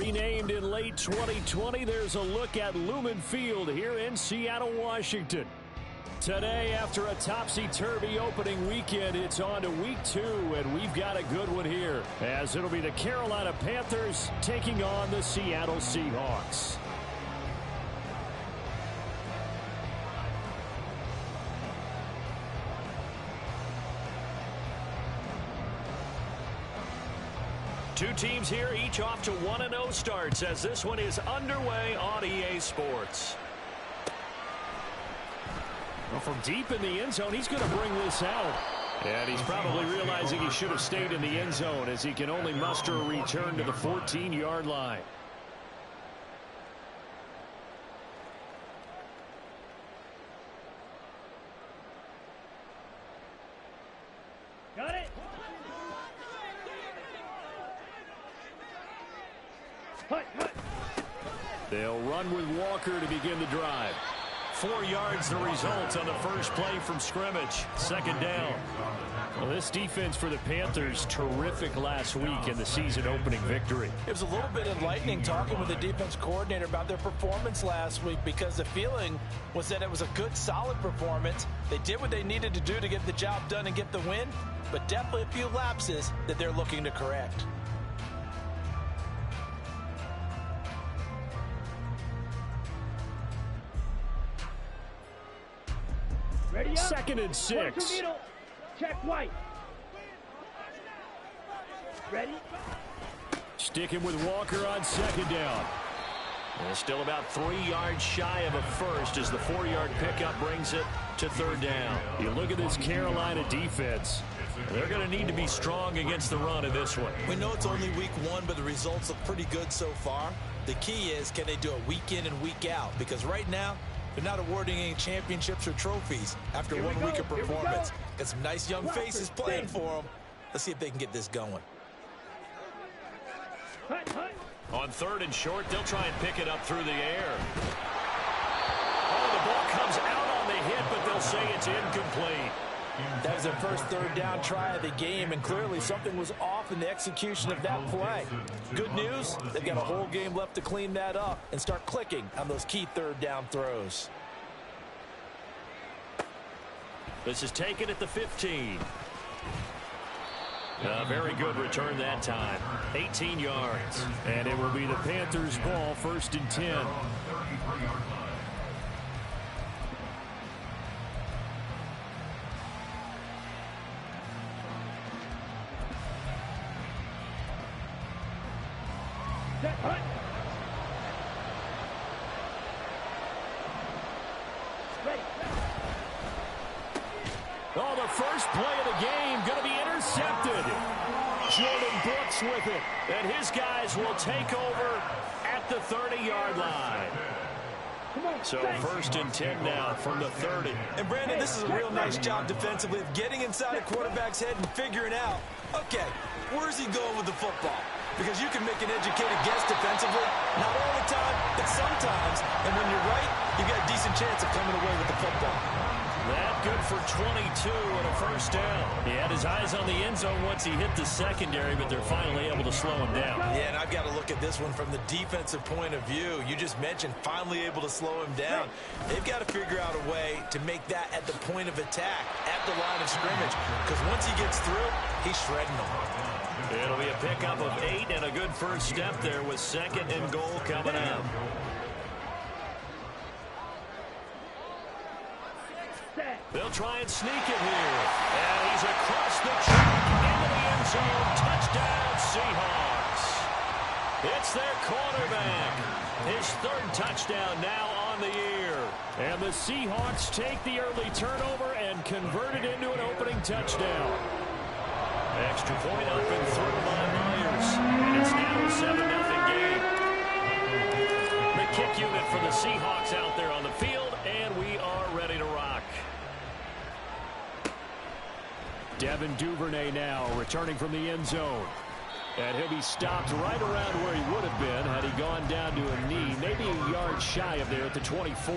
Renamed in late 2020, there's a look at Lumen Field here in Seattle, Washington. Today, after a topsy-turvy opening weekend, it's on to week 2, and we've got a good one here, as it'll be the Carolina Panthers taking on the Seattle Seahawks. Two teams here, each off to 1-0 starts, as this one is underway on EA Sports. Well, from deep in the end zone, he's going to bring this out. And he's probably realizing he should have stayed in the end zone, as he can only muster a return to the 14-yard line. Got it. They'll run with Walker to begin the drive. 4 yards the result on the first play from scrimmage. Second down. Well, this defense for the Panthers, terrific last week in the season opening victory. It was a little bit enlightening talking with the defense coordinator about their performance last week, because the feeling was that it was a good, solid performance. They did what they needed to do to get the job done and get the win, but definitely a few lapses that they're looking to correct. Ready up. 2nd and 6. Check white. Ready? Sticking with Walker on 2nd down. And still about 3 yards shy of a first, as the 4-yard pickup brings it to 3rd down. You look at this Carolina defense. They're going to need to be strong against the run in this one. We know it's only week 1, but the results look pretty good so far. The key is, can they do it week in and week out? Because right now, they're not awarding any championships or trophies after 1 week of performance. Got some nice young faces playing for them. Let's see if they can get this going. On 3rd and short, they'll try and pick it up through the air. Oh, the ball comes out on the hit, but they'll say it's incomplete. That was their first 3rd down try of the game, and clearly something was off in the execution of that play. Good news, they've got a whole game left to clean that up and start clicking on those key 3rd down throws. This is taken at the 15. A very good return that time. 18 yards. And it will be the Panthers' ball, 1st and 10. Oh, the first play of the game going to be intercepted. Jordan Brooks with it. And his guys will take over at the 30-yard line. So 1st and 10 now from the 30. And Brandon, this is a real nice job defensively of getting inside a quarterback's head and figuring out, okay, where's he going with the football? Because you can make an educated guess defensively, not all the time, but sometimes. And when you're right, you've got a decent chance of coming away with the football. That good for 22 and a first down. He had his eyes on the end zone once he hit the secondary, but they're finally able to slow him down. Yeah, and I've got to look at this one from the defensive point of view. You just mentioned finally able to slow him down. They've got to figure out a way to make that at the point of attack, at the line of scrimmage, because once he gets through, he's shredding them. It'll be a pickup of 8 and a good first step there with 2nd and goal coming out. They'll try and sneak it here. And he's across the track into the end zone. Touchdown, Seahawks. It's their quarterback. His 3rd touchdown now on the year. And the Seahawks take the early turnover and convert it into an opening touchdown. Extra point up and through by Myers. And it's now a 7-0 game. The kick unit for the Seahawks out there on the field, and we are ready to rock. Devin Duvernay now returning from the end zone. And he'll be stopped right around where he would have been had he gone down to a knee, maybe a yard shy of there at the 24.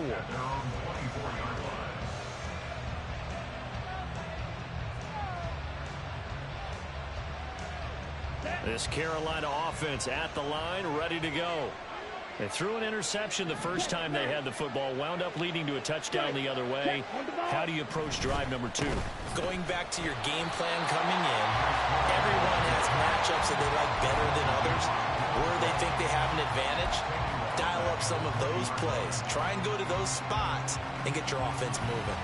This Carolina offense at the line, ready to go. They threw an interception the first time they had the football, wound up leading to a touchdown the other way. How do you approach drive number 2? Going back to your game plan coming in, everyone has matchups that they like better than others, where they think they have an advantage. Dial up some of those plays. Try and go to those spots and get your offense moving.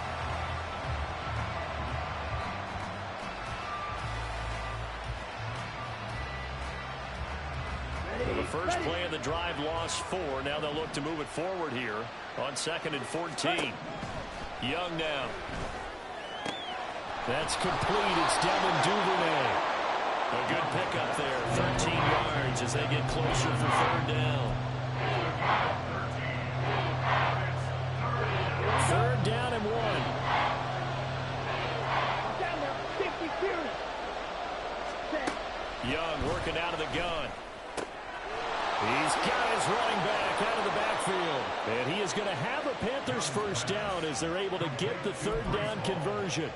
Well, the first play of the drive lost 4. Now they'll look to move it forward here on 2nd and 14. Young now. That's complete. It's Devin Duvernay. A good pickup there. 13 yards as they get closer for 3rd down. 3rd down and 1. Young working out of the gun. He's got his running back out of the backfield. And he is going to have a Panthers first down as they're able to get the 3rd down conversion.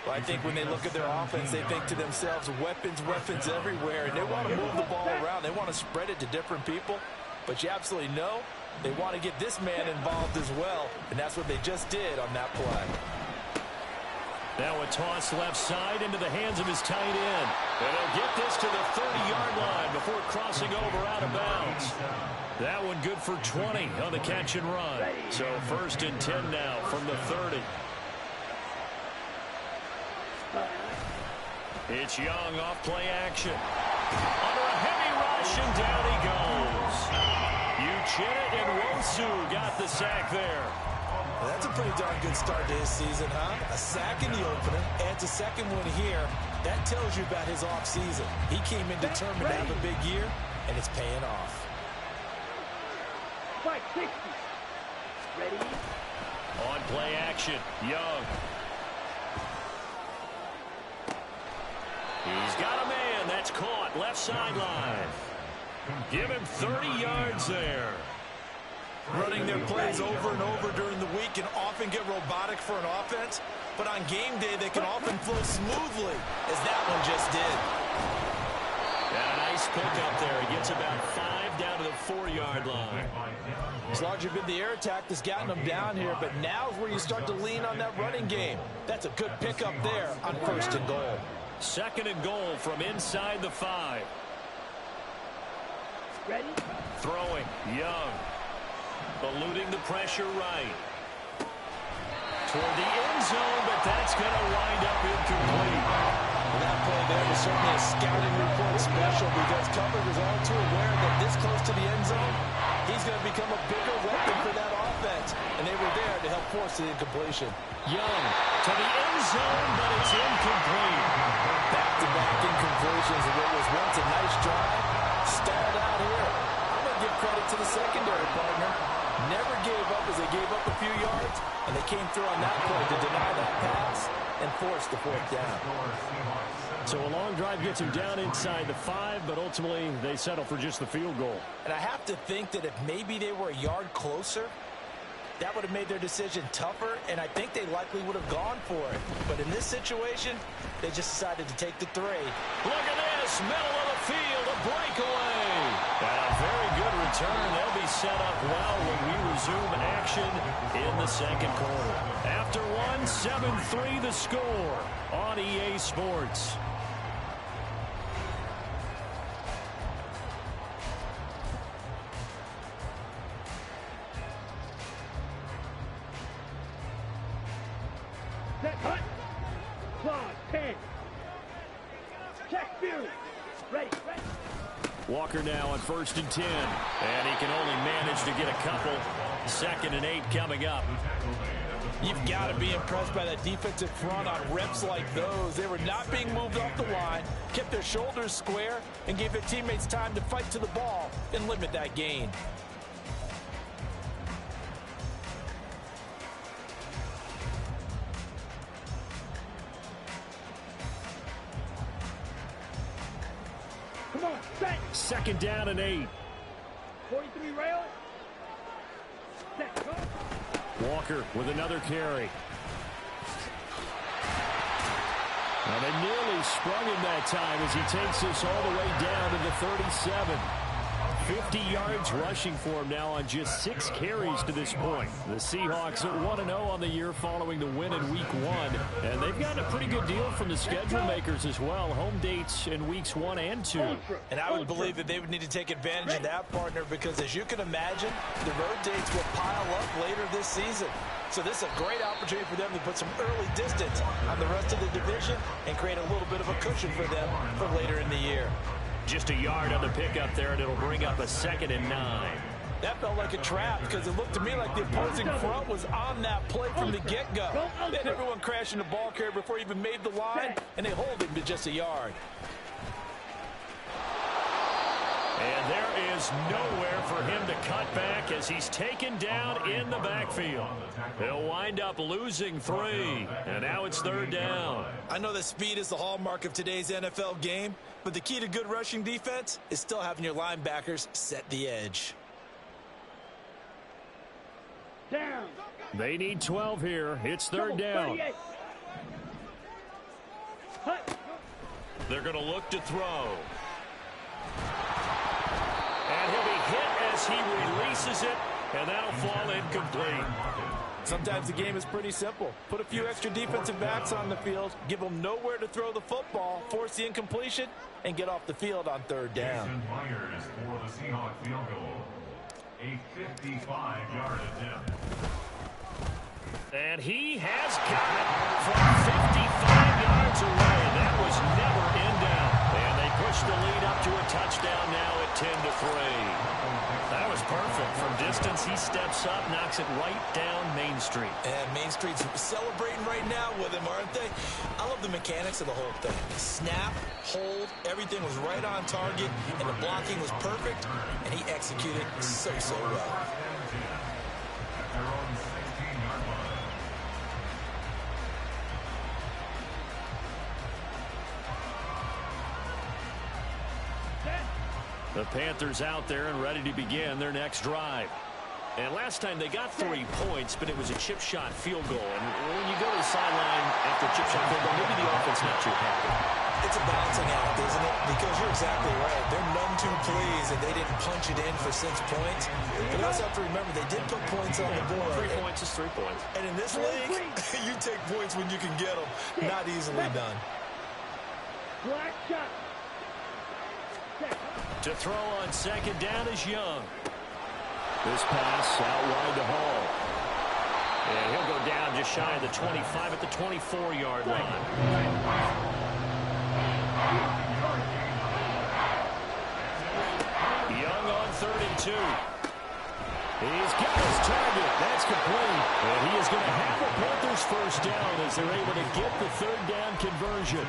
Well, I think when they look at their offense, they think to themselves, weapons, weapons everywhere. And they want to move the ball around. They want to spread it to different people. But you absolutely know they want to get this man involved as well. And that's what they just did on that play. Now a toss left side into the hands of his tight end. And he'll get this to the 30-yard line before crossing over out of bounds. That one good for 20 on the catch and run. So 1st and 10 now from the 30. It's Young off play action. Under a heavy rush, and down he goes. Uchenna and Wosu got the sack there. Well, that's a pretty darn good start to his season, huh? A sack in the opener, adds a second one here. That tells you about his offseason. He came in determined to have a big year, and it's paying off. 560. Ready? On play action, Young. He's got a man. That's caught. Left sideline. Give him 30 yards there. Running their plays over and over during the week can often get robotic for an offense, but on game day they can often flow smoothly, as that one just did. Yeah, a nice pickup there. He gets about 5 down to the 4-yard line. As large as been the air attack that's gotten them down here, but now's where you start to lean on that running game. That's a good pickup there on 1st and goal. 2nd and goal from inside the 5. Ready? Throwing, Young. Eluding the pressure right. Toward the end zone, but that's going to wind up incomplete. Well, that play there was certainly a scouting report special because Tupper was all too aware that this close to the end zone, he's going to become a bigger weapon for that offense. And they were there to help force the incompletion. Young to the end zone, but it's incomplete. Back-to-back incompletions of what was once a nice drive. Stalled out here. I'm going to give credit to the secondary partner. Never gave up as they gave up a few yards, and they came through on that play to deny that pass and force the 4th down. So a long drive gets them down inside the 5, but ultimately they settle for just the field goal. And I have to think that if maybe they were a yard closer, that would have made their decision tougher, and I think they likely would have gone for it. But in this situation, they just decided to take the 3. Look at this, middle of the field, a breakaway. And a very good return. They'll be set up well when we resume action in the 2nd quarter. After 7-3 the score on EA Sports. Set, hut. Claw, 10. Check, Fury. Ready. Walker now on 1st and 10. And he can only manage to get a couple. 2nd and 8 coming up. You've got to be impressed by that defensive front on reps like those. They were not being moved off the line, kept their shoulders square, and gave their teammates time to fight to the ball and limit that gain. Come on, set. 2nd down and 8. 43 rail. Set, go. Walker with another carry. Well, they nearly sprung him that time as he takes this all the way down to the 37. 50 yards rushing for him now on just 6 carries to this point. The Seahawks are 1-0 on the year following the win in Week 1. And they've gotten a pretty good deal from the schedule makers as well. Home dates in Weeks 1 and 2. And I would believe that they would need to take advantage of that, partner, because as you can imagine, the road dates will pile up later this season. So this is a great opportunity for them to put some early distance on the rest of the division and create a little bit of a cushion for them for later in the year. Just a yard on the pickup there, and it'll bring up a 2nd and 9. That felt like a trap because it looked to me like the opposing front was on that play from the get-go. They had everyone crashing the ball carrier before he even made the line, and they hold him to just a yard. And there is nowhere for him to cut back as he's taken down in the backfield. He'll wind up losing 3, and now it's 3rd down. I know that speed is the hallmark of today's NFL game, but the key to good rushing defense is still having your linebackers set the edge. Down. They need 12 here. It's 3rd down. They're going to look to throw. And he'll be hit as he releases it, and that'll fall incomplete. Sometimes the game is pretty simple. Put a few extra defensive backs on the field, give them nowhere to throw the football, force the incompletion, and get off the field on 3rd down. Myers for the Seahawks field goal. A 55-yard attempt. And he has got it from 55 yards away. That was never in doubt. And they push the lead up to a touchdown now at 10-3. That was perfect. From distance, he steps up, knocks it right down Main Street. And Main Street's celebrating right now with him, aren't they? I love the mechanics of the whole thing. Snap, hold, everything was right on target, and the blocking was perfect, and he executed so well. The Panthers out there and ready to begin their next drive. And last time they got 3 points, but it was a chip shot field goal. And when you go to the sideline after a chip shot field goal, maybe the offense not too happy. It's a balancing act, isn't it? Because you're exactly right. They're none too pleased that they didn't punch it in for 6 points. But you also have to remember they did put points on the board. 3 points is 3 points. And in this league, you take points when you can get them. Not easily done. Black shot. To throw on 2nd down is Young. This pass out wide to Hall. And he'll go down just shy of the 25 at the 24-yard line. Young on 32. He's got his target. That's complete. And he is going to have the Panthers first down as they're able to get the 3rd down conversion.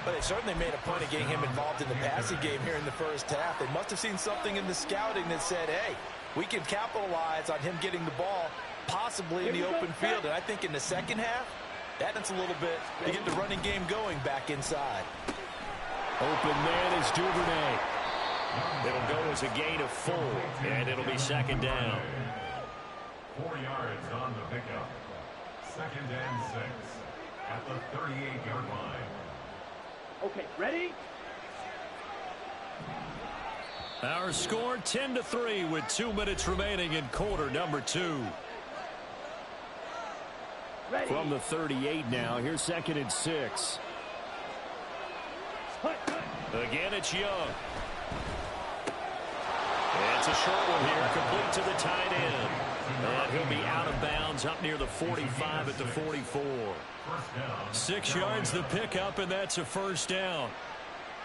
But they certainly made a point of getting him involved in the passing game here in the first half. They must have seen something in the scouting that said, hey, we can capitalize on him getting the ball possibly in the open field. And I think in the second half, that's a little bit to get the running game going back inside. Open man is Duvernay. It'll go as a gain of 4, and it'll be 2nd down. 4 yards on the pickup. 2nd and 6 at the 38-yard line. Okay, ready? Our score 10-3 with 2 minutes remaining in quarter number 2. Ready. From the 38 now, here's 2nd and 6. Again, it's Young. It's a short one here, complete to the tight end. And he'll be out of bounds up near the 45 at the 44. 6 yards the pickup, and that's a 1st down.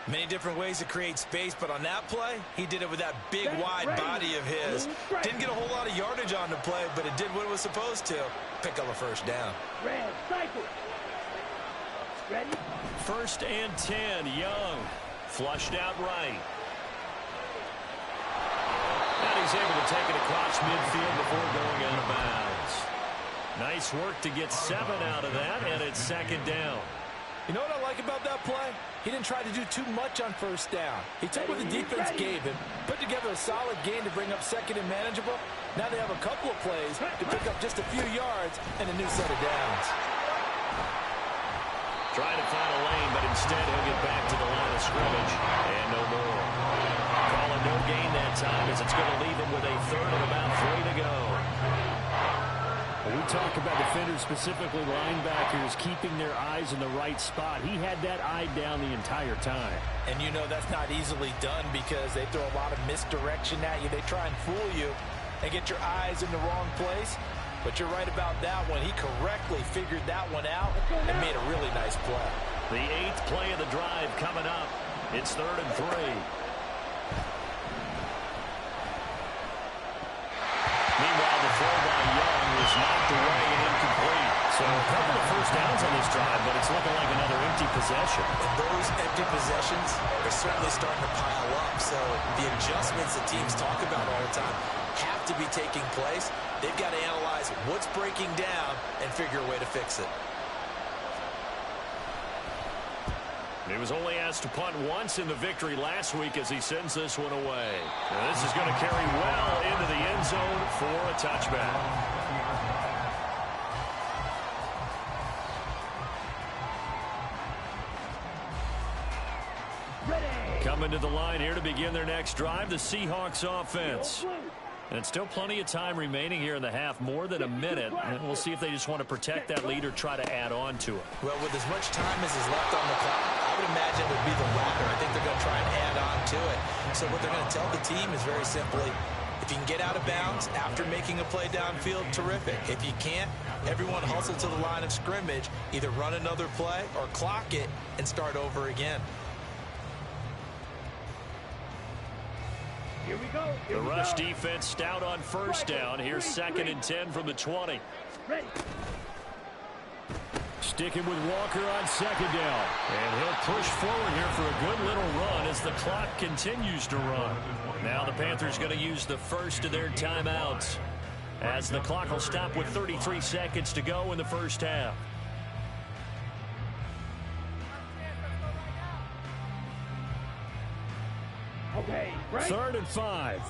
Many different ways to create space, but on that play, he did it with that big, wide body of his. Didn't get a whole lot of yardage on the play, but it did what it was supposed to. Pick up a 1st down. Red, cycle. Ready? 1st and 10, Young. Flushed out right. And he's able to take it across midfield before going out of bounds. Nice work to get 7 out of that, and it's 2nd down. You know what I like about that play? He didn't try to do too much on 1st down. He took what the defense gave him, put together a solid gain to bring up 2nd and manageable. Now they have a couple of plays to pick up just a few yards and a new set of downs. Trying to find a lane, but instead he'll get back to the line of scrimmage. And no more. Calling no gain that time as it's going to leave him with a third and about 3 to go. When we talk about defenders, specifically linebackers, keeping their eyes in the right spot. He had that eye down the entire time. And you know that's not easily done because they throw a lot of misdirection at you. They try and fool you and get your eyes in the wrong place. But you're right about that one. He correctly figured that one out and made a really nice play. The 8th play of the drive coming up. It's 3rd and 3. Meanwhile, the throw by Young was knocked away and incomplete. So a couple of first downs on this drive, but it's looking like another empty possession. And those empty possessions are certainly starting to pile up. So the adjustments that teams talk about all the time have to be taking place. They've got to analyze what's breaking down and figure a way to fix it. He was only asked to punt once in the victory last week as he sends this one away. Now this is going to carry well into the end zone for a touchback. Coming to the line here to begin their next drive, the Seahawks offense. And still plenty of time remaining here in the half, more than a minute. And we'll see if they just want to protect that lead or try to add on to it. Well, with as much time as is left on the clock, I would imagine it would be the latter. I think they're going to try and add on to it. So what they're going to tell the team is very simply, if you can get out of bounds after making a play downfield, terrific. If you can't, everyone hustle to the line of scrimmage, either run another play or clock it and start over again. Here we go. The rush defense stout on first down. Here's 2nd and 10 from the 20. Ready. Sticking with Walker on 2nd down. And he'll push forward here for a good little run as the clock continues to run. Now the Panthers going to use the first of their timeouts as the clock will stop with 33 seconds to go in the first half. Okay, right. 3rd and 5.